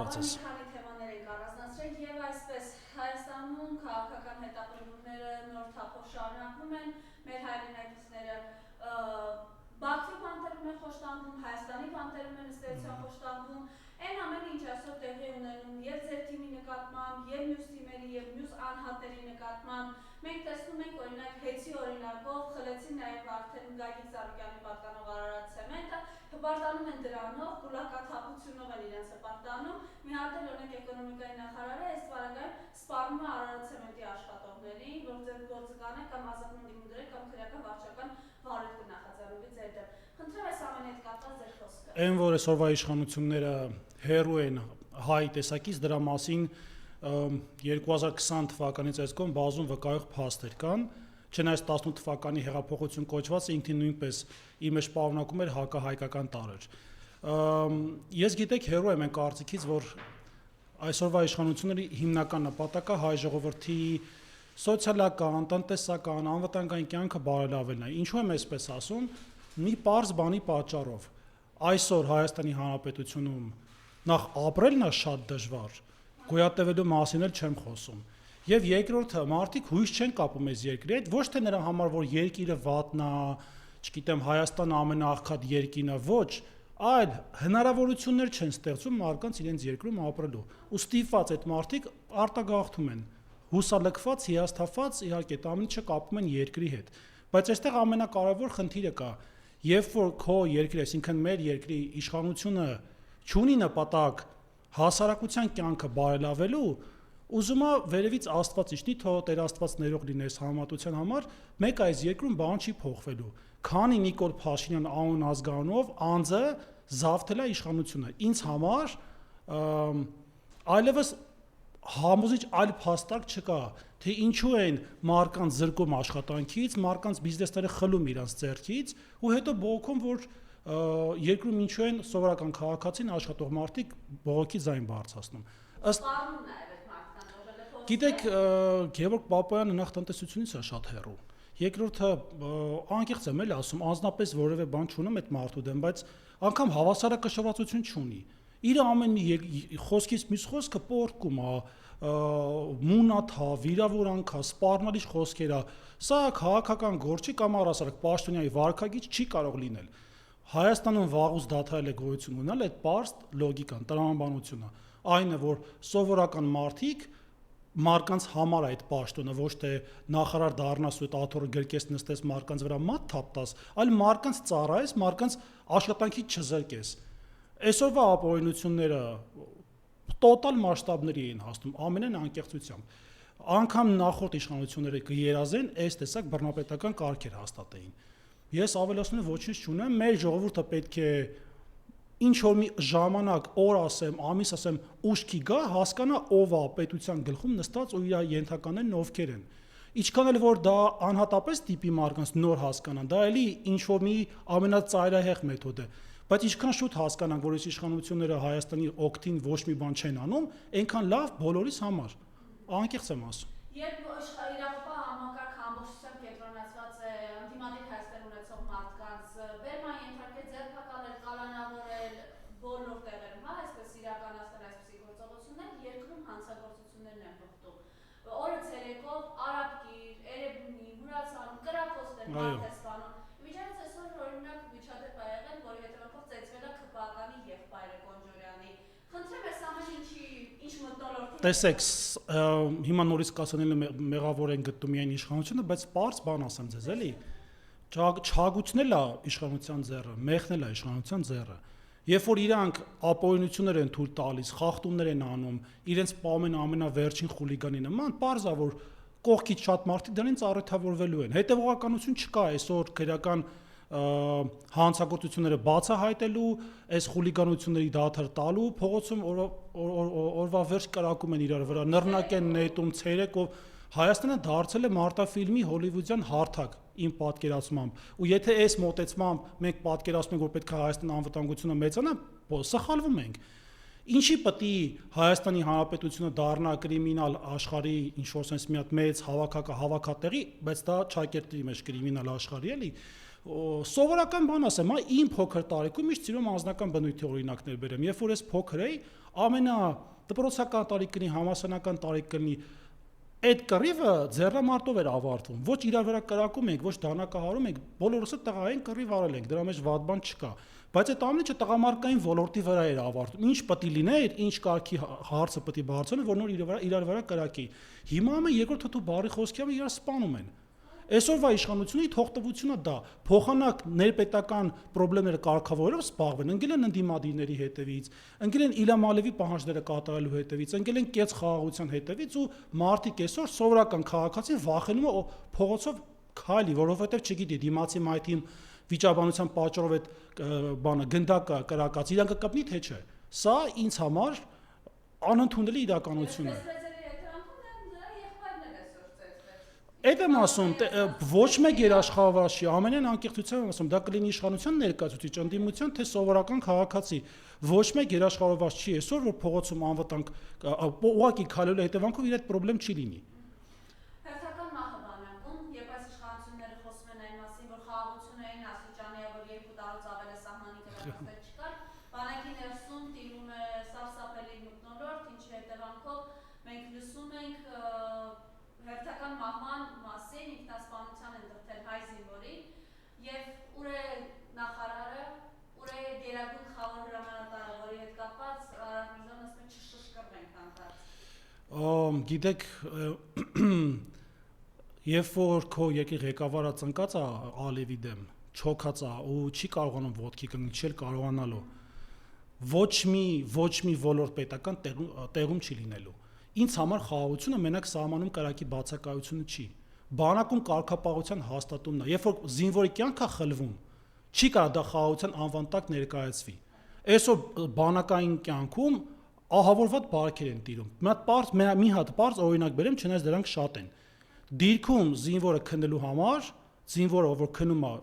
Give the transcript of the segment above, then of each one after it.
կարծես։ Քանի թեմաներ ենք առանձնացրել եւ այսպես Հայաստանում քաղաքական հետապնդումները նոր թափով շարունակվում են, մեր հայրենակիցները Բաքվի բանտերում են խոշտանգում, Հայաստանի բանտերում են ըստեյության խոշտանգում, այն ամենը ինչ այսօր տեղի ունենում եւ ձեր թիմի նկատմամբ, եւ մյուս թիմերի եւ մյուս անհատների նկատմամբ, մենք տեսնում ենք օրինակ հեծի օրինակով խլեցին նաեւ արդեն Գագիկ Ծառուկյանի պատկանող Արարատ ցեմենտը, հպարտանում են դրանով, կուլակաթափությունով են իրենց հպարտանում, մի հատ էլ օրինակ էկոնոմիկայի նախարարը այս վարակայում սպառնում է Արարատ ցեմենտի աշխատողներին, որ ձեր գործը կանեն կամ ազատում դիմադրել կամ քրեական վարչական վարույթ կնախաձեռնվի ձեր դեմ։ Խնդրեմ այս ամենի հետ կապված ձեր խոսքը։ Այն որ այսօրվա իշխանությունները հերու են հայ տեսակից դրա մասին 2020 թվականից այս կողմ բազում վկայող փաստեր կան, չնայած 18 թվականի հեղափոխություն կոչված ինքնին նույնպես իր մեջ պարունակում էր հակահայկական տարրեր։ Ես գիտեք հերու եմ այն կարծիքից, որ այսօրվա իշխանությունների հիմնական նպատակը հայ ժողովրդի սոցիալական, տնտեսական, անվտանգային կյանքը բարելավելն է։ Ինչու եմ այսպես ասում, մի պարզ բանի պատճառով։ Այսօր Հայաստանի Հանրապետությունում նախ ապրելն է շատ դժվար, գոյատևելու մասին էլ չեմ խոսում։ Եվ երկրորդը, մարդիկ հույս չեն կապում այս երկրի հետ, ոչ թե նրա համար, որ երկիրը վատն է, չգիտեմ, Հայաստանը ամենաաղքատ երկիրն է, ոչ, այլ հնարավորություններ չեն ստեղծում մարդկանց իրենց երկրում ապրելու։ Ու ստիպված այդ մարդիկ արտագաղթում են, հուսալքված, հիասթափված, իհարկե, ամենը չկապում են երկրի հետ։ Բայց այստեղ ամենակարևոր խնդիրը կա, երբ որ քո երկրի, այսինքն մեր երկրի իշխանությունը չունի նպատակ հասարակության կյանքը բարելավելու, ուզում է վերևից Աստված իջնի, թող Տեր Աստված ներող լինի այս համատության համար, մեկ այս երկրում բան չի փոխվելու։ Քանի Նիկոլ Փաշինյան անուն ազգանունով անձը զավթել է իշխանությունը։ Ինձ համար այլևս համոզիչ այլ փաստարկ չկա, թե ինչու են մարդկանց զրկում աշխատանքից, մարդկանց բիզնեսները խլում իրանց ձեռքից ու հետո բողոքում, որ երկրում ինչու են սովորական քաղաքացին աշխատող մարդիկ բողոքի ձայն բարձրացնում։ Գիտեք, Գևորգ Պապոյանը նախ տնտեսությունից է շատ հեռու։ Երկրորդը անկեղծ եմ էլի ասում, անձնապես որևէ բան չունեմ այդ մարդու դեմ, բայց անգամ հավասարակշռվածություն չունի։ Իր ամեն մի խոսքից մյուս խոսքը պոռթկում է, մունաթա, վիրավորանք է, սպառնալիչ խոսքեր է։ Սա քաղաքական գործ չի կամ առասարակ Պաշտոնյայի վարքագիծ չի կարող լինել։ Հայաստանում վաղուց դադարել է գոյություն ունենալ այդ պարզ լոգիկան, տրամաբանությունը։ Այն է, որ սովորական մարդիկ մարդկանց համար այդ պաշտոնը ոչ թե նախարար դառնաս ու այդ աթոռը գրկես նստես մարդկանց վրա մատ թափտաս, այլ մարդկանց ծառայես, մարդկանց աշխատանքից չզրկես։ Այսօրվա ապօրինությունները տոտալ մասշտաբների էին հասնում ամենայն անկեղծությամբ։ Անկամ նախորդ իշխանությունները կերազեն այս տեսակ բռնապետական կարգեր հաստատեին։ Ես ավելացնում եմ ոչինչ չունեմ, մեր ժողովուրդը պետք է ինչ որ մի ժամանակ, օր ասեմ, ամիս ասեմ, ուշքի գա, հասկանա ով է պետության գլխում նստած ու իր ենթականներն ովքեր են։ Ինչքան էլ որ դա անհատապես տիպի մարդկանց նոր հասկանան, դա էլի ինչ որ մի ամենածայրահեղ մեթոդ է, բայց ինչքան շուտ հասկանանք, որ այս իշխանությունները Հայաստանի օգտին ոչ մի բան չեն անում, այնքան լավ բոլորիս համար։ Անկեղծ եմ ասում։ Երբ իրավապահ համակարգ ամբողջությամբ կենտրոնացված է ընդդիմադիր հայացքներ ունեցող մարդկանց բերման ենթարկել, ձեռքակալել, կալանավորել բոլոր տեղերում, հա, այսպես իրականացնել այսպիսի գործողություններ, երկրում հանցագործություններն են բխտում։ Օրը ցերեկով Արաբկիր, Էրեբունի, Մուրացանում, Կրակոստեր մարդ է սպանում։ Միջից այսօր օրինակ միջադեպ ա եղել, որի հետևանքով ծեծվել է ՔՊԱ-կանի եղբայրը Կոնջորյանի։ Խնդրեմ այս ամեն ինչի ինչ մթնոլորտում։ Տեսեք, հիմա նորից կասանելը մեղավոր են գտնում միայն իշխանությունը, բայց պարզ բան ասեմ ձեզ, էլի։ Չհագուցնել է իշխանության ձեռը, մեղնել է իշխանության ձեռը։ Երբ որ իրանք ապօրինություններ են թույլ տալիս, խախտումներ են անում, իրենց ամենավերջին խուլիգանի նման, պարզ է, որ կողքից շատ մարդիկ դրանից առթավորվելու են։ Հետևողականություն չկա այսօր քրեական հանցագործությունները բացահայտելու, այս խուլիգանությունների դադար տալու, փողոցում օրվա վերջ կրակում են իրար վրա, նռնակ են նետում, ցերեկով Հայաստանը դարձել է մարտաֆիլմի հոլիվուդյան հարթակ իմ պատկերացմամբ։ Ու եթե այս մոտեցմամբ մենք պատկերացնում ենք, որ պետք է Հայաստանի անվտանգությունը մեծանա, սխալվում ենք։ Ինչի պետք է Հայաստանի Հանրապետությունը դառնա կրիմինալ աշխարհի ինչ-որ sense մի հատ մեծ հավաքատեղի, բայց դա Չակերտի մեջ կրիմինալ աշխարհի էլի, Սովորական բան ասեմ, իմ փոքր տարիքում միշտ սիրում անձնական բնույթի օրինակներ բերեմ։ Երբ որ ես փոքր էի, դպրոցական տարիքնի, համալսարանական տարիքնի այդ կռիվը ձեռամարտով էր ավարտվում։ Ոչ իրար վրա կրակում ենք, ոչ դանակահարում ենք, բոլորս էլ տղա ենք, կռիվ արել ենք, դրա մեջ վատ բան չկա։ Բայց այդ ամենը տղամարդկային ոլորտի վրա էր ավարտվում։ Ինչ պետք է լիներ, ինչ կարգի հարցը պետք է բարձրանա, որ նոր իրար վրա կրակի։ Հիմա ամեն երկրորդ թթու բարի խոսքերով իրար սպանում են։ Այսօրվա իշխանությունների թողտվությունը դա փոխանակ ներպետական խնդիրները կարգավորելով զբաղվեն, ընկել են ընդդիմադիրների հետևից, ընկել են Իլհամ Ալիևի պահանջները կատարելու հետևից, ընկել են կեց խաղաղության հետևից ու մարդիկ այսօր սովորական քաղաքացին վախենում է փողոցով քայլի, որովհետև չգիտի դիմացի մայթին վիճաբանության պատճառով այդ բանը գնդակը կրակած իրան կկպնի թե չէ։ Սա ինձ համար անընդունելի իրականություն է։ Այդ եմ ասում, ոչ մեկ երաշխավորված չի, ամենայն անկեղծությամբ եմ ասում, դա կլինի իշխանության ներկայացուցիչ, ընդդիմության, թե սովորական քաղաքացի։ Ոչ մեկ երաշխավորված չի այսօր, որ փողոցում անվտանգ ուղղակի քայլելու հետևանքով իր այդ խնդրեմ չի լինի։ Հերթական մահը բանակում, երբ այս իշխանությունները խոսում են այն մասին, որ խաղաղությունը այն աստիճանի է, որ 2 տարուց ավել է սահմանի կրակել չկար, բանակի ներսում տիրում է սարսափելի մթնոլորտ, ինչի հետևանքով մենք լսում ենք հերթական մահման մասին ինքնասպանության են դրդել հայ զինվորի եւ ուր է նախարարը, ուր է գերագույն խաղաղ հրամանատարը, որի հետ կապված Արարատն ասում է չշշկրվենք հանկարծ։ Գիտեք, երբ որ քո երկրի ղեկավարը ծնկած է Ալիևի դեմ, չոքած է ու չի կարողանում ոտքի կանգնել, չի կարողանալու, ոչ մի ոլորտ պետական տեղում չի լինելու։ Ինձ համար խաղաղությունը մենակ սահմանում կրակի բացակայությունը չի։ Բանակում կարգապահության հաստատումն է։ Երբ որ զինվորի կյանքը խլվում, չի կարող դա խաղաղության անվան տակ ներկայացվի։ Այսօր բանակային կյանքում ահավորված բարքեր են տիրում։ Մի հատ պարզ օրինակ բերեմ, չնայած դրանք շատ են։ Դիրքում զինվորը քնելու համար, զինվորը որ քնում է,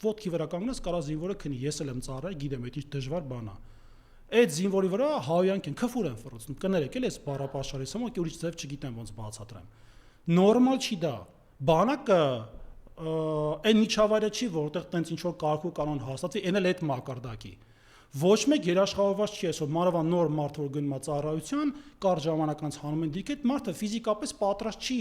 ոտքի վրա կանգնած կարա զինվորը քնի, ես էլ եմ ծառայել, գիտեմ, այդ ինչ դժվար բան է։ Այդ զինվորի վրա հայոյանք են, քֆուր են ֆռոցում, կներեք էլ էս բառապաշարից համ ուրիշ ձև չգիտեմ ոնց բացատրեմ։ Նորմալ չի դա։ Բանակը այն միջավայրը չի, որտեղ տենց ինչ որ կարգ ու կանոն հաստատվի, այն էլ այդ մակարդակի։ Ոչ մեկ երաշխավորված չի այսօր մանավանդ նոր մարդ որ գնում է ծառայության, կար ժամանակ անց հանում են դիք, այդ մարդը ֆիզիկապես պատրաստ չի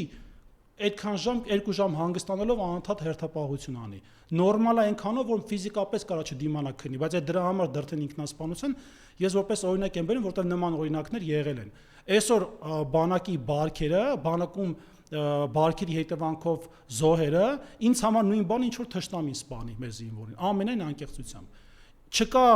այդքան ժամ 2 ժամ հանգստանալով անընդհատ հերթապահություն անի։ Նորմալ է այնքանով, որ ֆիզիկապես կարա չդիմանա քնի, բայց այդ դրա համար դրդեն ինքնասպանության ես որպես օրինակ եմ բերում, որտեղ նման օրինակներ եղել են։ Այսօր բանակի բարքերը, բանակում բարքերի հետևանքով զոհերը ինձ համար նույն բանը ինչ որ թշնամին սպանի մեր զինվորին, ամենայն անկեղծությամբ։ Չկա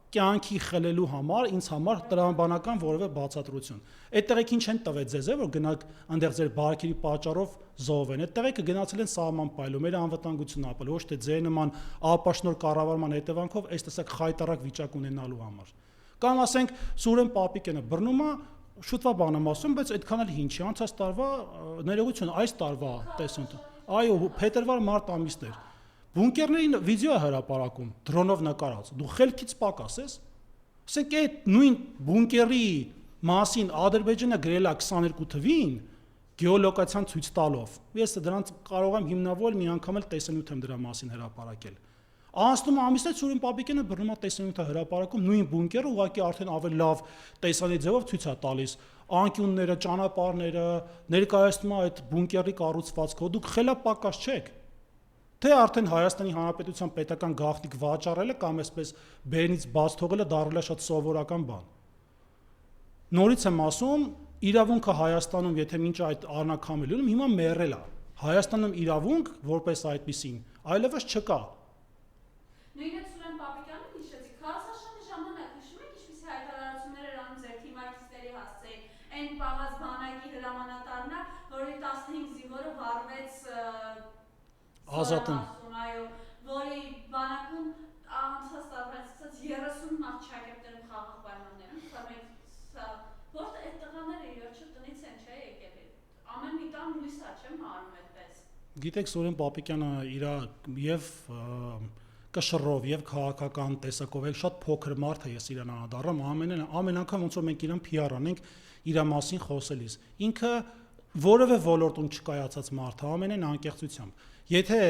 կյանքի խլելու համար ինձ համար տրամաբանական որևէ բացատրություն։ Այդ տեղեկ ինչ են տվել ձեզ, որ գնաք այնտեղ ձեր բարքերի պատճառով զոհվեն։ Այդ տեղեկը գնացել են սահման պայլում, մեր անվտանգություն ապել, ոչ թե ձեր նման ապաշնոր կառավարման հետևանքով այս տեսակ խայտարակ վիճակ ունենալու համար։ Կամ ասենք Սուրեն Պապիկյանը բռնում է, շուտվա բան եմ ասում, բայց այդքան էլ ինչ չի, անցած տարվա ներողություն, այս տարվա տեսունը։ Այո, փետրվար-մարտ ամիսներ։ Բունկերներին վիդեո է հրապարակում, դրոնով նկարած։ Դու խելքից պակաս ես։ Ասենք այդ նույն բունկերի մասին Ադրբեջանը գրել է 22 թվին գեոլոկացիան ցույց տալով։ Ես դրանց կարող եմ հիմնավոր մի անգամ էլ տեսանյութ եմ դրա մասին հրապարակել։ Անցնում ամիսներ Սուրեն Պապիկյանը բռնում է տեսանյութը հրապարակում նույն բունկերը ուղղակի արդեն ավելի լավ տեսանի ձևով ցույց է տալիս անկյունները, ճանապարհները, ներկայացնում է այդ բունկերի կառուցվածքը։ Դուք խելապակաս չեք։ Թե արդեն Հայաստանի Հանրապետության պետական գաղտնիք վաճառելը կամ այսպես բերնից բաց թողելը դառել է շատ սովորական բան։ Նորից եմ ասում, իրավունքը Հայաստանում, եթե մինչ այդ առնակամը լինում, հիմա մեռել է։ Հայաստանում իրավունք որպես այդպեսին այլևս չկա։ Նույնիսկ Սուրեն Պապիկյանը հիշեցի, քարոզաշրջանի ժամանակ հիշում եք ինչպիսի հայտարարություններ էր անում ձեր թիմակիցների հասցեին, այն պահած բանակի հրամանատարն է, որի 15 զինվորը վառվեց Ազատում։ Այո, որի բանակում անցած տարվանից 30 մարդ շակերտներում խաղաղ պայմաններում, որտեղ այդ տղաները իհարկե տնից են չէ եկել։ Ամեն մի տան լույս է չեմ հարում այդպես։ Գիտեք, Սուրեն Պապիկյանը իր եւ կշռով եւ քաղաքական տեսակով էլ շատ փոքր մարդ է, ես իրան անդառամ, ամեն անգամ ոնց որ մենք իրան PR անենք իր մասին խոսելիս։ Ինքը որևէ ոլորտում չկայացած մարդ է, ամենայն անկեղծությամբ։ Եթե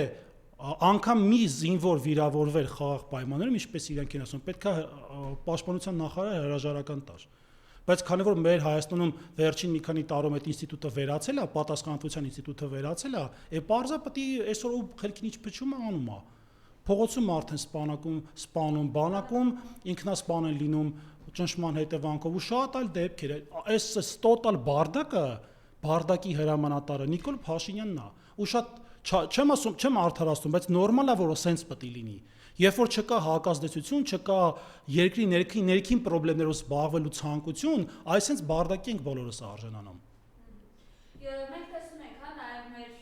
անգամ մի զինվոր վիրավորվեր խաղաղ պայմաններում, ինչպես իրենք են ասում, պետք է պաշտպանության նախարարը հրաժարական տար։ Բայց քանի որ մեր Հայաստանում վերջին մի քանի տարում այդ ինստիտուտը վերացել է, պատասխանատվության ինստիտուտը վերացել է, պարզա պետք է այսօր ու խելքին ինչ փչում է անում է։ Փողոցում արդեն սպանում, բանակում ինքնասպան են լինում ճնշման հետևանքով ու շատ այլ դեպքեր։ Այս տոտալ բարդակի հրամանատարը Նիկոլ Փաշինյանն է։ Ու շատ չեմ արդարացնում, բայց նորմալ է, որ սենց պետք է լինի։ Երբ որ չկա հակազդեցություն, չկա երկրի ներքին խնդիրներով զբաղվելու ցանկություն, այսինքն բարդակի ենք բոլորս արժանանում։ Մենք տեսնում ենք, հա, նաև մեր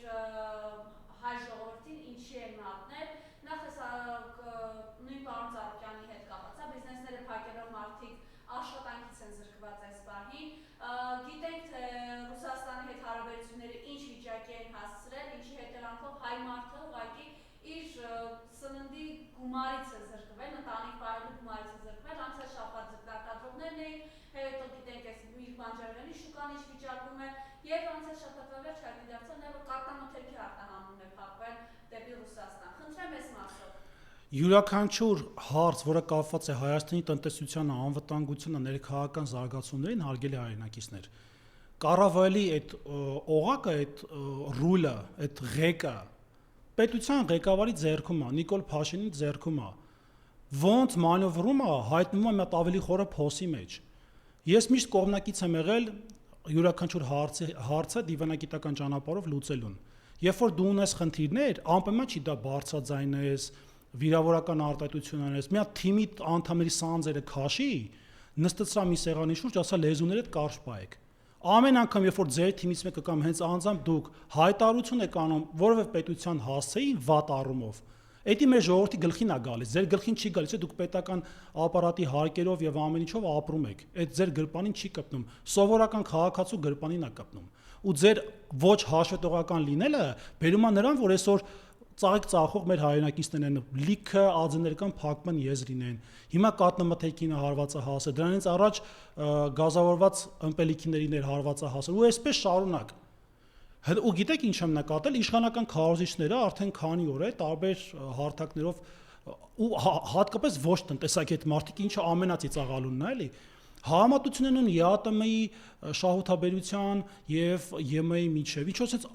հայ ժողովրդին ինչի են մատնել, նախ նույն պարոն Ծառուկյանի հետ կապված, բիզնեսները փակելով մարդիկ աշխատանքից են զրկված այս պահին։ Գիտենք, թե Ռուսաստանի հետ հարաբերությունները ինչ վիճակի են հասցրել, ինչի հետևանքով հայ մարդը ուղղակի իր սննդի գումարից է զրկվել, ընտանիք պահելու գումարից է զրկվել, անցած շաբաթ ձգտարկադրողներն էին, հետո գիտենք այս Միրգ Բանջարյանի շուկան ինչ վիճակում է, եւ անցած շաբաթվա վերջ հայտնի դարձավ նաեւ կարտամթերքի արտահանումն է փակվել դեպի Ռուսաստան։ Խնդրեմ այս մասով։ Յուրաքանչյուր հարց, որը կապված է Հայաստանի տնտեսությանը, անվտանգությանը, ներքաղաքական զարգացումներին, հարգելի հայրենակիցներ, կառավարելի այդ օղակը, այդ ռուլը, այդ ղեկը պետության ղեկավարի ձեռքում է, Նիկոլ Փաշինյանի ձեռքում է։ Ոնց մանևրումը հայտնվում է մի հատ ավելի խորը փոսի մեջ։ Ես միշտ կողմնակից եմ եղել յուրաքանչյուր հարցը դիվանագիտական ճանապարհով լուծելուն։ Երբ որ դու ունես խնդիրներ, անպայման չի դա բարձրաձայն ես, վիրավորական արտահայտություն անես, մի հատ թիմի անդամների սանձերը քաշի, նստեցրա մի սեղանի շուրջ, ասա լեզուներդ կարճ պահեք։ Ամեն անգամ, երբ որ ձեր թիմից մեկը կամ հենց անձամբ դուք հայտարարություն եք անում որևէ պետության հասցեի վատ առումով, դա մեր ժողովրդի գլխին է գալիս, ձեր գլխին չի գալիս, դուք պետական ապարատի հարկերով եւ ամեն ինչով ապրում եք։ Այդ ձեր գրպանին չի կպնում, սովորական քաղաքացու գրպանին է կպնում։ Ու ձեր ոչ հաշվետվողական լինելը բերում է նրան, որ այսօր ծաղիկ-ծախող մեր հայրենակիցներն են լիքը ածեներական փակման եզրին են։ Հիմա կատնամթերքին հարվածը հասել, դրանից առաջ գազավորված ըմպելիքներին էր հարվածը հասել ու այսպես շարունակ։ Ու գիտեք ինչ եմ նկատել, իշխանական քարոզիչները արդեն քանի օր է տարբեր հարթակներով ու հատկապես ոչ տնտեսագետ մարդիկ, ինչը ամենածիծաղալունն է, էլի, համատությունն են ԵԱՏՄ-ի շահութաբերության եւ ԵՄ-ի միջեւ, ինչոց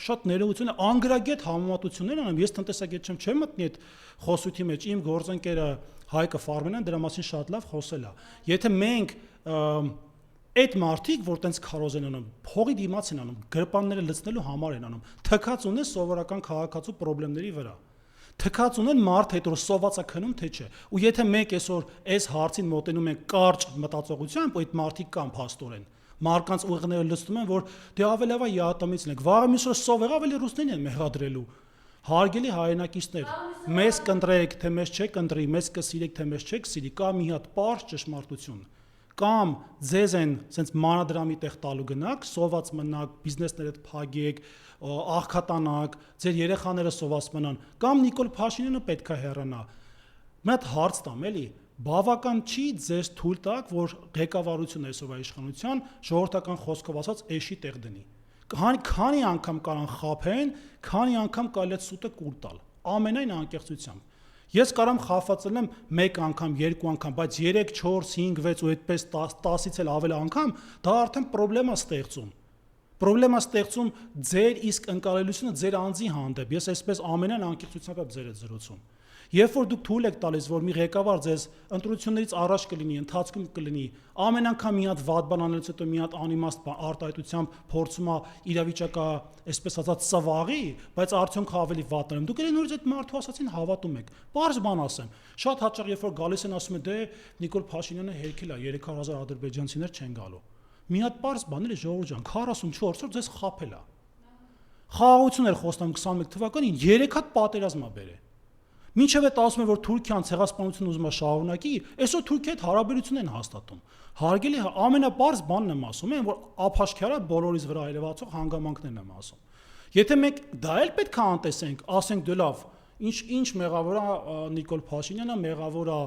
շատ ներողություն է, անգրագետ համատություններ անեմ, ես տնտեսագետ չեմ մտնի այդ խոսույթի մեջ, իմ գործընկերը Հայկը Ֆարմենյան դրա մասին շատ լավ խոսել է։ Եթե մենք այդ մարդիկ, որ տենց քարոզ են անում, փողի դիմաց են անում, գրպանները լցնելու համար են անում, թքած ունեն սովորական քաղաքացու խնդիրների վրա։ Թքած ունեն մարդ հետ որ սովածա քնում թե չէ։ Ու եթե մենք այսօր այս հարցին մոտենում ենք կարճ մտածողությամբ, այդ մարդիկ կան փաստորեն։ Մարկանց ուղիղները լցնում են, որ դե ավելի լավ է ԵԱՏՄ-ից լինենք։ Վաղը մյուս օրը սովեղ ավելի ռուսներին են մեղադրելու։ Հարգելի հայրենակիցներ, մեզ կընտրեք, թե մեզ չեք ընտրի, մեզ կսիրեք, թե մեզ չեք սիրի, կա մի հատ պարզ ճշմարտություն։ Կամ ձեզ են ասենց մանադրամի տեղ տալու գնաք, սոված մնաք, բիզնեսներդ փակեք, աղքատանաք, ձեր երեխաները սոված մնան, կամ Նիկոլ Փաշինյանը պետքա հեռանա։ Մի հատ հարց տամ, էլի, բավական չի ձեզ թույլ տաք, որ ղեկավարությունը այսօրվա իշխանության ժողովրդական խոսքով ասած էշի տեղ դնի։ Քանի անգամ կարան խաբեն, քանի անգամ կարելի է սուտը կուլ տալ, ամենայն անկեղծությամբ։ Ես կարամ խաբվածել եմ 1 անգամ, 2 անգամ, բայց 3, 4, 5, 6 ու այդպես 10-ից էլ ավել անգամ, դա արդեն խնդրեմ է ստեղծում։ Խնդրեմ է ստեղծում ձեր իսկ ընկալելիությունը ձեր անձի հանդեպ։ Ես այսպես ամենայն անկեղծությամբ եմ ձեր հետ զրուցում։ Երբ որ դուք թույլ եք տալիս, որ մի ղեկավար ձեզ ընտրություններից առաջ կլինի, ընթացքում կլինի, ամեն անգամ մի հատ վատ բան անելուց հետո մի հատ անիմաստ արտահայտությամբ փորձում է իրավիճակը, այսպես ասած, ծվաղի, բայց արդյունքը ավելի վատն է։ Դուք էլ նորից այդ մարդու ասացին հավատում եք։ Պարզ բան ասեմ։ Շատ հաճախ երբ որ գալիս են ասում են, դե Նիկոլ Փաշինյանը հերքել է, 3000 ադրբեջանցիներ չեն գալու։ Մի հատ պարզ բան էլի ժողովուրդ ջան, 44 օր ձեզ խաբել է։ Խաղաղություն էր խոստանում 21 թվականին 3 հատ պատերազմ է բերել։ Մինչև այդ ասում են, որ Թուրքիան ցեղասպանությունը ուզում է շարունակի, այսօր Թուրքիայի հետ հարաբերություն են հաստատում։ Հարգելի ամենապարզ բանն եմ ասում, որ ափաշքարա բոլորիս վրա այրվածող հանգամանքներն եմ ասում։ Եթե մենք դա էլ պետք է անտեսենք, ասենք դե լավ, ինչ մեղավոր է Նիկոլ Փաշինյանը, մեղավոր է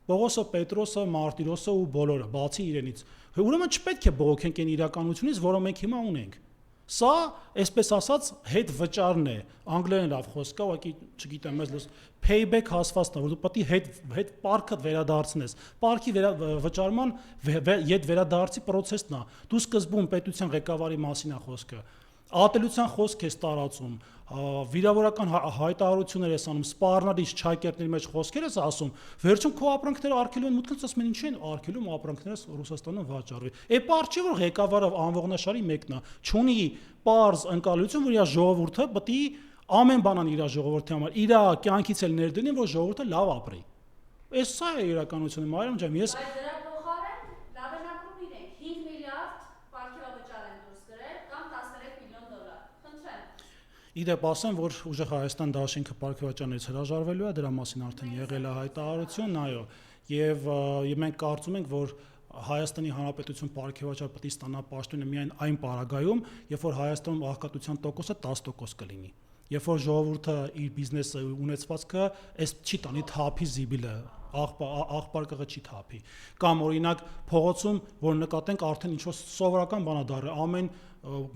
Պողոսը, Պետրոսը, Մարտիրոսը ու բոլորը, բացի իրենից։ Ուրեմն չպետք է բողոքենք այն իրականությունից, որը մենք հիմա ունենք։ Սա, այսպես ասած, հետ վճարն է, անգլերեն լավ խոսք է, ուղղակի չգիտեմ, մեզ payback հասվածն է, որ դու պետք է հետ պարքդ վերադարձնես։ Պարքի վճարման հետ վերադարձի process-ն է։ Դու սկզբում պետության ղեկավարի մասին է խոսքը։ Ատելության խոսք ես տարածում, վիրավորական հայտարարություններ ես անում, սպառնալից չակերտների մեջ խոսքեր ես ասում, վերջում քո ապրանքները արգելում են մուտքից, ասում են ինչ են արգելում ապրանքներս Ռուսաստանում վաճառվի։ Է պարզ չի որ ղեկավարը անողնաշարի մեկն է, չունի պարզ ընկալություն, որ իր ժողովուրդը պետք է ամեն բան անի իր ժողովրդի համար, իր կյանքից էլ ներդնի, որ ժողովուրդը լավ ապրի։ Այս սա է իրականությունը, Մարիամ ջան, ես Բայց դրա փոխարեն լավ են ապրում իրենք 5 միլիարդ պարգևավճար են դուրս գրել կամ 13 միլիոն դոլար։ Խնդրեմ։ Իդեպ ասեմ, որ ուժեղ Հայաստան դաշինքը պարգևաճարներից հրաժարվելու է, դրա մասին արդեն եղել է հայտարարություն, այո, եւ մենք կարծում ենք, որ Հայաստանի Հանրապետություն պարգևաճար պետք է ստանա պաշտոնը միայն այն պարագայում, երբ որ Հայաստանում աղքատության տոկոսը 10% կլինի։ Երբ որ ժողովուրդը իր բիզնեսը ունեցվածքը այս չի տանի թափի զիբիլը, աղբարկղը չի թափի։ Կամ օրինակ փողոցում, որ նկատենք արդեն ինչ-որ սովորական բան է դառել, ամեն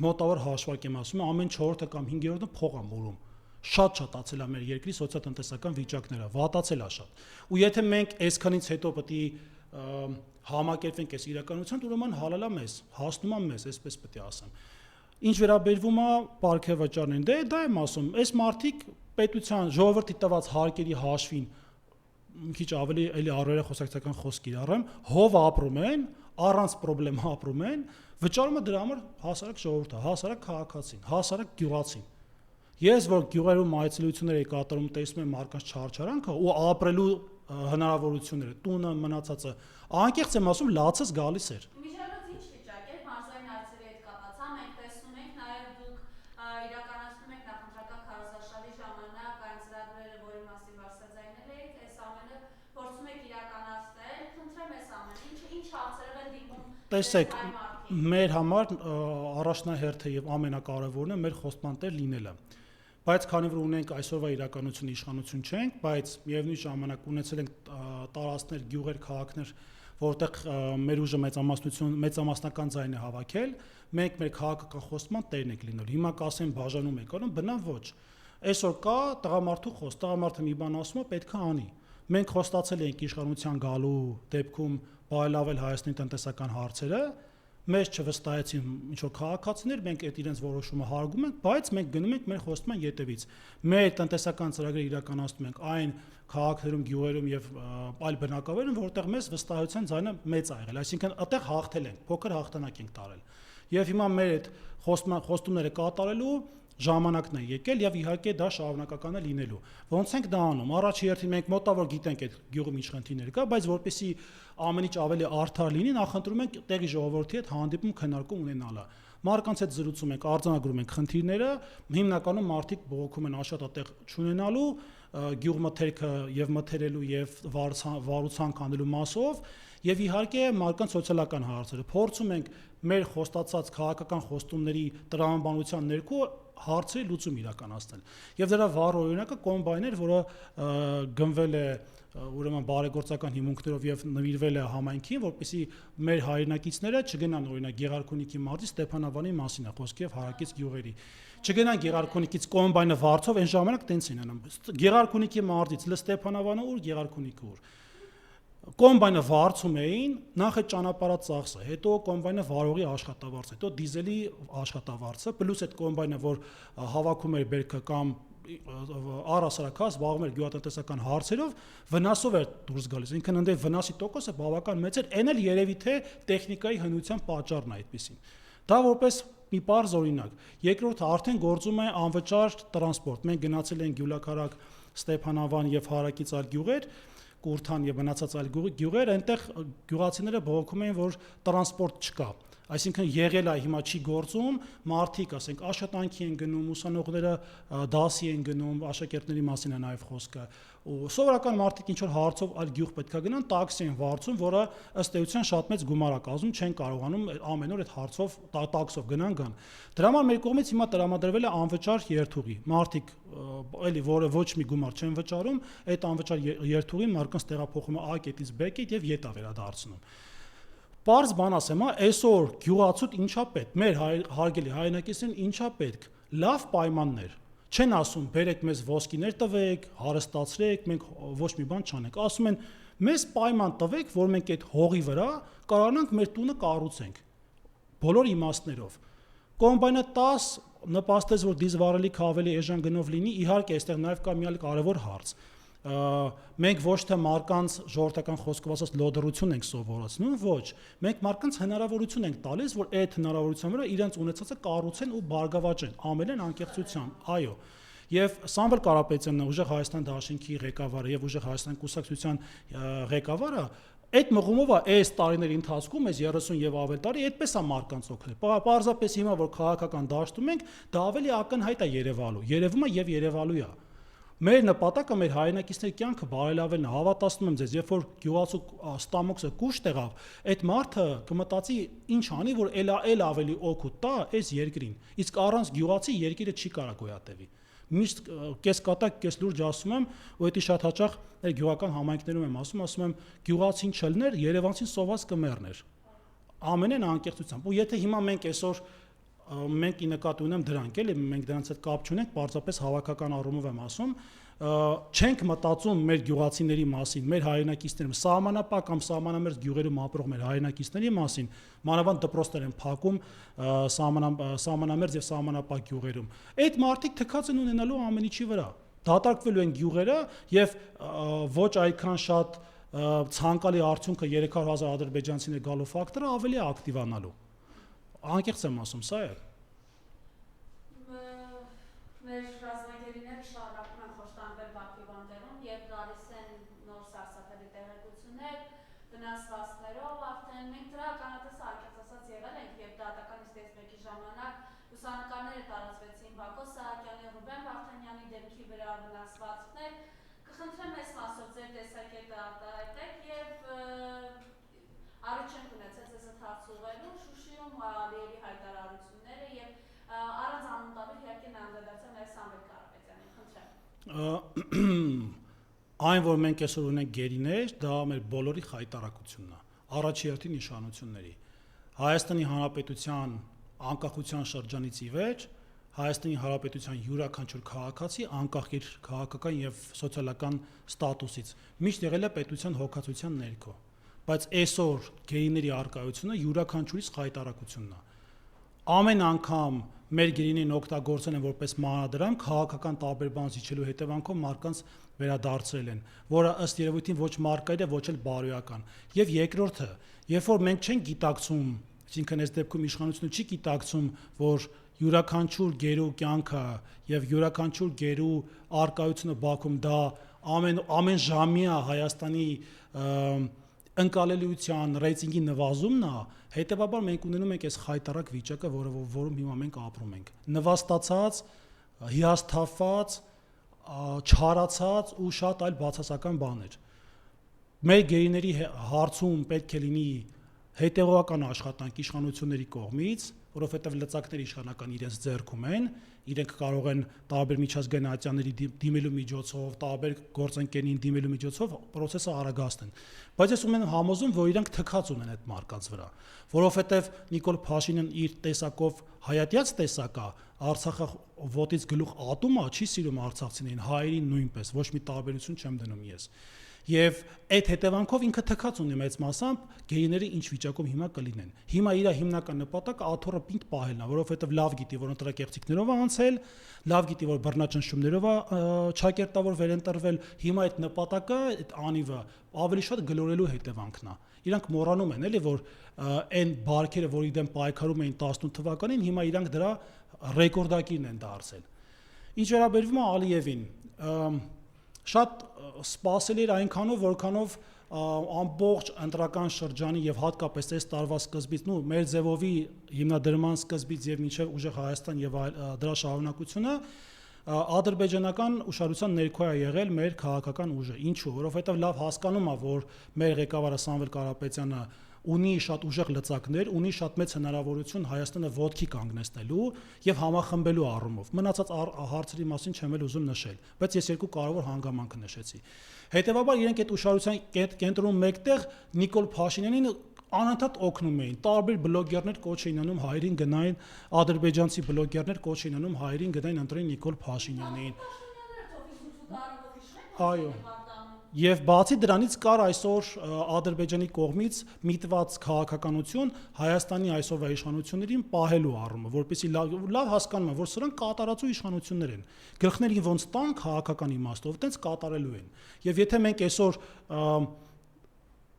մոտավոր հաշվարկ եմ ասում, ամեն 4-ը կամ 5-րդը փող է մորում։ Շատ շատացել է մեր երկրի սոցիալ-տնտեսական վիճակները, վատացել է շատ։ Ու եթե մենք այսքանից հետո պետք է համակերպենք այս իրականությամբ, ուրեմն հալալա մեզ, հասնում է մեզ, այսպես պետք է ասեմ։ Ինչ վերաբերվում է պարգևաճարներին, դա եմ ասում, այս մարդիկ պետության ժողովրդի տված հարկերի հաշվին մի քիչ ավելի էլի առօրյա խոսակցական խոսք իրարեմ, հով ապրում են, առանց խնդրեմ ապրում են, վճարումը դրա համար հասարակ ժողովուրդը, հասարակ քաղաքացին, հասարակ գյուղացին։ Ես որ գյուղերում այցելություններ էի կատարում, տեսնում եմ մարդկանց չարչարանքը ու ապրելու հնարավորությունները, տունը մնացածը, անկեղծ եմ ասում, լացս գալիս էր։ Միջավայրից ինչ վիճակ է, մարզային այցերի հետ կապացա, մենք տեսնում ենք, նաև դուք իրականացնում եք նախընտրական քարոզարշավի ժամանակ այն ծրագրերը, որի մասին բարձրաձայնել եք, այս ամենը փորձում եք իրականացնել, խնդրեմ այս ամենը, ինչ հարցերով են դիմում։ Տեսեք, մեր համար առաջնահերթը եւ ամենակարևորն է մեր խոստման տեր լինելը։ Բայց քանի որ ունենք այսօրվա իրականություն իշխանություն չենք, բայց միևնույն ժամանակ ունեցել ենք տարածքներ, գյուղեր, քաղաքներ, որտեղ մեր ուժը մեծամասնական ձայն է հավաքել, մենք մեր քաղաքական խոստման տերն ենք լինելու։ Հիմա կասեն բաժանում եք անում, բնավ ոչ։ Այսօր կա տղամարդու խոսք, տղամարդը մի բան ասում է, պետք է անի։ Մենք խոստացել ենք իշխանության գալու դեպքում բարելավել Հայաստանի տնտեսական հարցերը, մեզ չվստահեցին ինչ-որ քաղաքացիներ, մենք այդ իրենց որոշումը հարգում ենք, բայց մենք գնում ենք մեր խոստման ետևից։ Մեր տնտեսական ծրագրերը իրականացնում ենք այն քաղաքներում, գյուղերում եւ այլ բնակավայրերում, որտեղ մեզ վստահության ձայնը մեծ ա եղել, այսինքն այդտեղ հաղթել ենք, փոքր հաղթանակ ենք տարել։ Եվ հիմա մեր այդ խոստումները կատարելու ժամանակն է եկել եւ իհարկե դա շարունակական է լինելու։ Ոնց ենք դա անում։ Առաջի հերթին մենք մոտավոր գիտենք այդ գյուղում ինչ խնդիրներ կա, բայց որպեսզի ամեն ինչ ավելի արդար լինի, նախընտրում ենք տեղի ժողովրդի հետ հանդիպում քննարկում ունենալը։ Մարդկանց հետ զրուցում ենք, արձանագրում ենք խնդիրները, հիմնականում մարդիկ բողոքում են աշխատատեղ չունենալու, գյուղմթերքը եւ մթերելու եւ վարուցանք անելու մասով եւ իհարկե մարդկանց սոցիալական հարցերը։ Փորձում ենք մեր խոստացած քաղաքական խոստումների տրամաբանության ներքո հարցերի լուծում իրականացնել։ Եվ դրա վառ օրինակը կոմբայն էր, որը գնվել է ուրեմն բարեգործական հիմունքներով եւ նվիրվել է համայնքին, որպեսզի մեր հայրենակիցները չգնան օրինակ Գեղարքունիքի մարզի Ստեփանավանի մասին է խոսք եւ հարակից գյուղերի։ Չգնան Գեղարքունիքից կոմբայնը վարձով, այն ժամանակ տենց են անում։ Գեղարքունիքի մարզից Ստեփանավանը ուր, Գեղարքունիքը ուր։ Կոմբայնը վարձում էին նախ այդ ճանապարհը ծախսը, հետո կոմբայնը վարողի աշխատավարձը, հետո դիզելի աշխատավարձը, պլյուս այդ կոմբայնը, որ հավաքում էր բերքը կամ առհասարակա զբաղվում էր գյուղատնտեսական հարցերով, վնասով էր դուրս գալիս։ Ինքն ընդդեմ վնասի տոկոսը բավական մեծ էր, այն էլ երևի թե տեխնիկայի հնության պատճառն է այդպեսին։ Դա որպես մի պարզ օրինակ։ Երկրորդը արդեն գործում է անվճար տրանսպորտ։ Մենք գնացել ենք Գյուլաքարակ, Ստեփանավան եւ հարակից այլ գյուղեր, Կուրթան եւ մնացած այլ գյուղեր, այնտեղ գյուղացիները բողոքում էին, որ տրանսպորտ չկա։ Այսինքն եղել է, հիմա չի գործում, մարդիկ, ասենք, աշխատանքի են գնում, ուսանողները դասի են գնում, աշակերտների մասին է նաև խոսքը։ Ու սովորական մարդիկ ինչ որ հարցով այլ գյուղ պետքա գնան, տաքսի են վարձում, որը ըստ էության շատ մեծ գումար է կազմում, չեն կարողանում ամեն օր այդ հարցով տաքսով գնան գան։ Դրա համար մեր կողմից հիմա տրամադրվել է անվճար երթուղի։ Մարդիկ էլի որը ոչ մի գումար չեն վճարում, այդ անվճար երթուղին մարդկանց տեղափոխում է A կետից B կետ եւ ետ է վերադարձնում։ Պարզ բան ասեմ, այսօր գյուղացուտ ինչա պետք, մեր հարգելի հայրենակիցներին ինչա պետք, լավ պայմաններ։ Չեն ասում, բերեք մեզ ոսկիներ տվեք, հարստացրեք, մենք ոչ մի բան չանենք։ Ասում են, մեզ պայման տվեք, որ մենք այդ հողի վրա կարողանանք մեր տունը կառուցենք։ Բոլոր իմաստներով։ Կոմբայնը 10 նպաստեց, որ դիզվառելիք ավելի էժան գնով լինի, իհարկե, այստեղ նաև կա մի այլ կարևոր հարց։ Մենք ոչ թե մարկանց ժողովրդական խոսքով ասած լոդրություն ենք սովորացնում, ոչ, մենք մարկանց հնարավորություն ենք տալիս, որ այդ հնարավորության վրա իրենց ունեցածը կառուցեն ու բարգավաճեն, ամենայն անկեղծությամբ, այո։ Եվ Սամվել Կարապետյանն, ուժեղ Հայաստան դաշինքի ղեկավարը եւ ուժեղ Հայաստան կուսակցության ղեկավարը այդ մղումով այս տարիների ընթացքում, այս 30 եւ ավել տարի, այդպես է մարկանց օգնել։ Պարզապես հիմա որ քաղաքական դաշտում ենք, դա ավելի ակնհայտ է երևալու, երևում է եւ երևալու է։ Մեր նպատակը մեր հայրենակիցների կյանքը բարելավելն է, հավատացնում եմ ձեզ, երբ որ գյուղացու ստամոքսը կուշ տեղավ, այդ մարդը կմտածի ինչ անի, որ էլ ավելի օգուտ տա այս երկրին։ Իսկ առանց գյուղացի երկիրը չի կարող գոյատևի։ Միշտ կես կատակ, կես լուրջ ասում եմ, ու դա շատ հաճախ այդ գյուղական համայնքներում եմ ասում եմ գյուղացին չլներ, երևանցին սոված կմեռներ։ Ամենայն անկեղծությամբ։ Ու եթե հիմա մենք այսօր մենք ի նկատի ունեմ դրանք, էլի մենք դրանց հետ կապ չունենք, պարզապես հավաքական առումով եմ ասում, չենք մտածում մեր գյուղացիների մասին, մեր հայրենակիցների, սահմանապահ կամ սահմանամերձ գյուղերում ապրող մեր հայրենակիցների մասին, մանավանդ դպրոցներ են փակում սահմանամերձ եւ սահմանապահ գյուղերում։ Այդ մարդիկ թքած են ունենալու ամեն ինչի վրա։ Դատարկվելու են գյուղերը եւ ոչ այդքան շատ ցանկալի արդյունքը 300,000 ադրբեջանցիներ գալու ֆակտորը ավելի է ակտիվանալու։ Անկեղծ եմ ասում, սա է։ Մեր ռազմագերիները շարունակում են խոշտանգվել Բաքվի բանտերում եւ գալիս են նոր սարսափելի տեղեկություններ, վնասվածքներով արդեն մենք դրա ականատես անկեղծ ասած եղել ենք եւ դատական իստեցմեկի ժամանակ լուսանկարները տարածվեցին Բակո Սահակյանի, Ռուբեն Վարդանյանի դեպքի վրա վնասվածքներ։ Կխնդրեմ այս մասով ձեր տեսակետը արտահայտեք եւ առաջ ենք ունեցել ձեզ հարց ուղղելու Շուշիում Ալիևի հայտարարությունները եւ առանց անունտաբեր իհարկե անդրադարձել նաեւ Սամվել Կարապետյանին, խնդրեմ։ Այն, որ մենք այսօր ունենք գերիներ, դա մեր բոլորի խայտարակությունն է, առաջի հերթին իշխանությունների։ Հայաստանի Հանրապետության անկախության շրջանից ի վեր Հայաստանի Հանրապետության յուրաքանչյուր քաղաքացի անկախ իր քաղաքական եւ սոցիալական ստատուսից միշտ եղել է պետության հոգացության ներքո։ Բայց այսօր գերիների արկայությունը յուրաքանչյուրից խայտարակությունն է։ Ամեն անգամ մեր գերիներին օգտագործել են որպես մանրադրամ քաղաքական տարբեր բան զիջելու հետևանքով մարդկանց վերադարձրել են, որը ըստ երևույթին ոչ մարգայր է, ոչ էլ բարոյական։ Եվ երկրորդը, երբ որ մենք չենք գիտակցում, այսինքն այս դեպքում իշխանությունը չի գիտակցում, որ յուրաքանչյուր գերու կյանքը եւ յուրաքանչյուր գերու արկայությունը Բաքվում դա ամեն ժամյա Հայաստանի ընկալելիության ռեյտինգի նվազումն է, հետեւաբար մենք ունենում ենք այս խայտարակ վիճակը, որում հիմա մենք ապրում ենք։ Նվաստացած, հիասթափված, չարացած ու շատ այլ բացասական բաներ։ Մեր գերիների հարցում պետք է լինի հետևողական աշխատանք իշխանությունների կողմից, որովհետև լծակները իշխանական իրենց ձեռքում են, իրենք կարող են տարբեր միջազգային ատյանների դիմելու միջոցով, տարբեր գործընկերներին դիմելու միջոցով process-ը արագացնեն։ Բայց ես ունեմ համոզում, որ իրենք թքած ունեն այդ մարկած վրա, որովհետև Նիկոլ Փաշինյանն իր տեսակով հայատյաց տեսակ է, Արցախը ոտից գլուխ ատում է, չի սիրում արցախցիներին, հայերին նույնպես, ոչ մի տարբերություն չեմ դնում ես։ Եվ այդ հետևանքով ինքը թքած ունի մեծ մասամբ գերիները ինչ վիճակում հիմա կլինեն։ Հիմա իր հիմնական նպատակը աթոռը պինդ պահելն է, որովհետև լավ գիտի, որ ընտրակեղծիքներով է անցել, լավ գիտի, որ բռնաճնշումներով է չակերտավոր ընտրվել, հիմա այդ նպատակը, այդ անիվը ավելի շատ գլորելու հետևանքն է։ Իրանք մոռանում են, էլի, որ այն բարքերը, որի դեմ պայքարում էին 18 թվականին, հիմա իրանք դրա ռեկորդակիրն են դարձել։ Ինչ վերաբերվում է Ալիևին, շատ սպասելի էր այնքանով, որքանով ամբողջ ընտրական շրջանի եւ հատկապես այս տարվա սկզբից, մեր ձևովի հիմնադրման սկզբից եւ մինչեւ ուժեղ Հայաստան եւ դրա շարունակությունը ադրբեջանական ուշադրության ներքո է եղել մեր քաղաքական ուժը։ Ինչու՞, որովհետեւ լավ հասկանում է, որ մեր ղեկավարը Սամվել Կարապետյանը ունի շատ ուժեղ լծակներ, ունի շատ մեծ հնարավորություն Հայաստանը ոտքի կանգնեցնելու եւ համախմբելու առումով։ Մնացած հարցերի մասին չեմ էլ ուզում նշել, բայց ես երկու կարևոր հանգամանք նշեցի։ Հետևաբար իրենք այդ ուշադրության կենտրոնում մեկտեղ Նիկոլ Փաշինյանին անընդհատ օգնում էին։ Տարբեր բլոգերներ կոչ էին անում հայերին գնային, ադրբեջանցի բլոգերներ կոչ էին անում հայերին գնային ընտրեն Նիկոլ Փաշինյանին։ Այո։ Եվ բացի դրանից կար այսօր Ադրբեջանի կողմից միտված քաղաքականություն Հայաստանի այսօրվա իշխանություններին պահելու առումով, որպեսզի լավ հասկանում են, որ սրանք կատարածու իշխանություններ են։ Գլխներին ոնց տան քաղաքական իմաստով, այդպես կատարելու են։ Եվ եթե մենք այսօր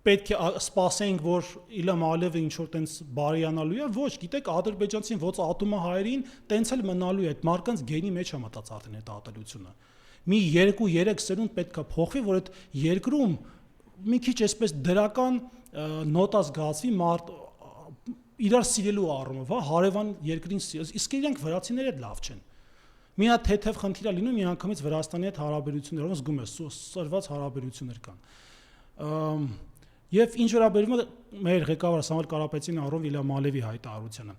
պետք է սպասենք, որ Իլհամ Ալիևը ինչ-որ տենց բարիանալու է, ոչ, գիտեք, ադրբեջանցին ոնց ատում է հայերին, տենց էլ մնալու է, այդ մարդկանց գենի մեջ է մտած արդեն այդ ատելությունը։ Մի 2-3 սերունդ պետք է փոխվի, որ այդ երկրում մի քիչ այսպես դրական նոտա զգացվի մարդ իրար սիրելու առումով, հա, հարևան երկրին իսկ իրենք վրացիները էլ լավ չեն։ Մի հատ թեթև խնդիր է լինում, միանգամից Վրաստանի հետ հարաբերություններով զգում ես սրված հարաբերություններ կան։ Եվ ինչ վերաբերում է մեր ղեկավար Սամվել Կարապետյանի առով Իլհամ Ալիևի հայտարարությանը։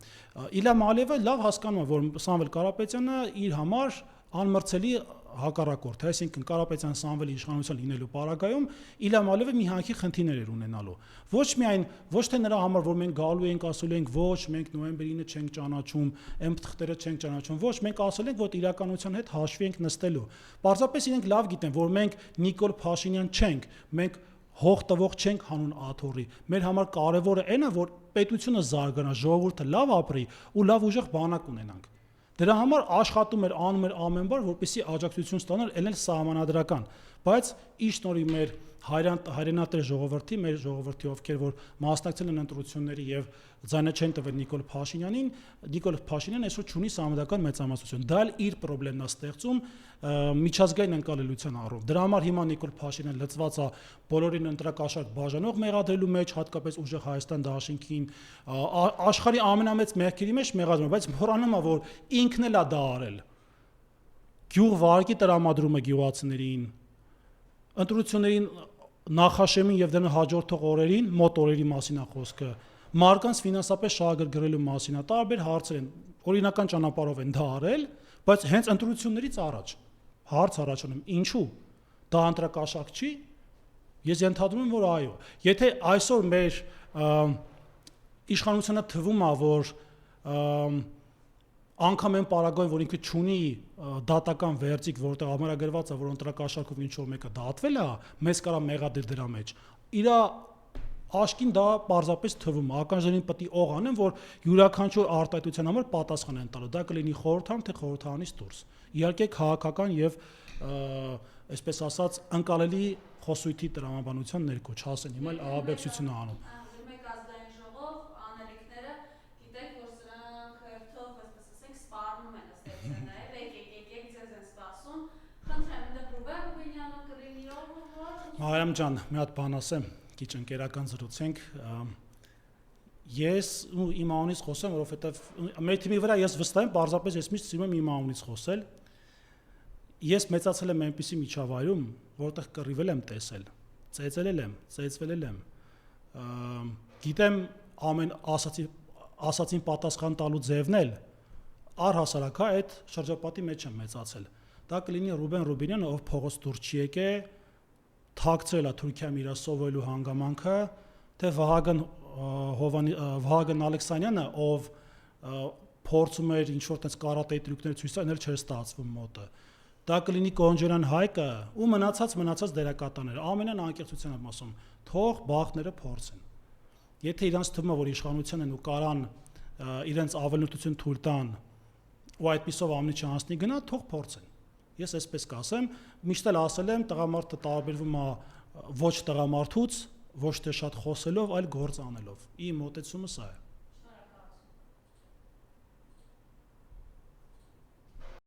Իլհամ Ալիևը լավ հասկանում է, որ Սամվել Կարապետյանը իր համար անմրցելի հակառակորդ է, այսինքն Կարապետյան Սամվելի իշխանության լինելու պարագայում Իլհամ Ալիևը մի հակի խնդիրներ էր ունենալու։ Ոչ թե նրա համար, որ մենք գալու ենք, ասելու ենք, ոչ, մենք նոյեմբերի 9-ը չենք ճանաչում, այն թղթերը չենք ճանաչում, ոչ, մենք ասել ենք, որ իրականության հետ հաշվի ենք նստելու։ Պարզապես իրենք լավ գիտեն, որ մենք Նիկոլ Փաշինյան չենք, մենք հող տվող չենք հանուն աթոռի։ Մեր համար կարևորը այն է, որ պետությունը զարգանա, ժողովուրդը լավ ապրի ու լավ ուժեղ բանակ ունենանք։ Դրա համար աշխատում էր անում էր ամեն բան, որպեսզի աջակցություն ստանալ, ելնել սահմանադրական, բայց ի շնորհի մեր հայրենատեր ժողովրդի, մեր ժողովրդի, ովքեր որ մասնակցել են ընտրությունների եւ ձայնը չեն տվել Նիկոլ Փաշինյանին, Նիկոլ Փաշինյանն այսօր չունի սահմանադրական մեծամասնություն։ Դա էլ իր խնդիրն է ստեղծում միջազգային ընկալելիության առումով։ Դրա համար հիմա Նիկոլ Փաշինյանը լծված է բոլորին ընտրակաշառք բաժանող մեղադրելու մեջ, հատկապես ուժեղ Հայաստան Դաշինքին, աշխարհի ամենամեծ մեղքերի մեջ մեղադրում, բայց փորանում է, որ ինքն էլ է դա արել։ Գյուղ վարկի տրամադրումը գյուղացիներին, ընտրություններին նախաշեմին եւ դրանց հաջորդող օրերին, մոտ օրերի մասին է խոսքը, մարդկանց ֆինանսապես շահագրգռելու մասին է, տարբեր հարցեր են, օրինական ճանապարհով են դա արել, բայց հենց ընտրություններից առաջ հարց առաջանում, ինչու դա ընտրակաշառք չի։ Ես ենթադրում եմ, որ այո։ Եթե այսօր մեր իշխանությունը թվում է, որ անգամ այն պարագայում, որ ինքը չունի դատական վերջիկ, որտեղ ամրագրված է, որ ընտրակաշառքով ինչ-որ մեկը դատվել է, մեզ կարա մեղադրել դրա մեջ։ Իր աշկին դա պարզապես թվում է, ականջներին պետք է օղ անեն, որ յուրաքանչյուր արտահայտության համար պատասխան են տալու։ Դա կլինի խորհրդան, թե խորհրդանից դուրս։ Իհարկե քաղաքական եւ այսպես ասած ընկալելի խոսույթի տրամաբանության ներքո չասեն, հիմա ահաբեկչություն է անում։ Մեկ ազգային ժողով անելիքները գիտեք, որ սրանք հերթով, այսպես ասենք, սպառնում են ըստ էցենայել, եկեք ձեզ են սպասում, խնդրեմ, դե Ռուբեն Ռուբինյանը կլինի ով։ Մարիամ ջան, մի հատ բան ասեմ, քիչ ընկերական զրուցենք։ Ես իմ անունից խոսեմ, որովհետև մեր թիմի վրա ես վստահ եմ, պարզապես ես միշտ սիրում եմ իմ անունից խոսել։ Ես մեծացել եմ այնպիսի միջավայրում, որտեղ կռիվել եմ տեսել, ծեծել եմ, ծեծվել եմ։ Գիտեմ ամեն ասացին պատասխան տալու ձևն էլ առհասարակ է այդ շրջապատի մեջ եմ մեծացել։ Դա կլինի Ռուբեն Ռուբինյանը, ով փողոց դուրս չի եկել, թաքցրել է Թուրքիայում իր սովորելու հանգամանքը, թե Վահագն Ալեքսանյանը, ով փորձում էր ինչ-որ տես կարատեի տրյուկներ ցույց տալ, չէր ստացվում մոտը։ Դա կլինի Կոնջերան Հայկը ու մնացած դերակատարները, ամենայն անկեղծության եմ ասում, թող բախտները փորձեն։ Եթե իրանց թվում է, որ իշխանության են ու կարան իրենց ավելորդություն թույլ տան ու այդպիսով ամենի չանցնի գնա, թող փորձեն։ Ես այսպես կասեմ, միշտ էլ ասել եմ, տղամարդը տարբերվում է ոչ տղամարդուց, ոչ թե շատ խոսելով, այլ գործ անելով։ Իմ մոտեցումը սա է։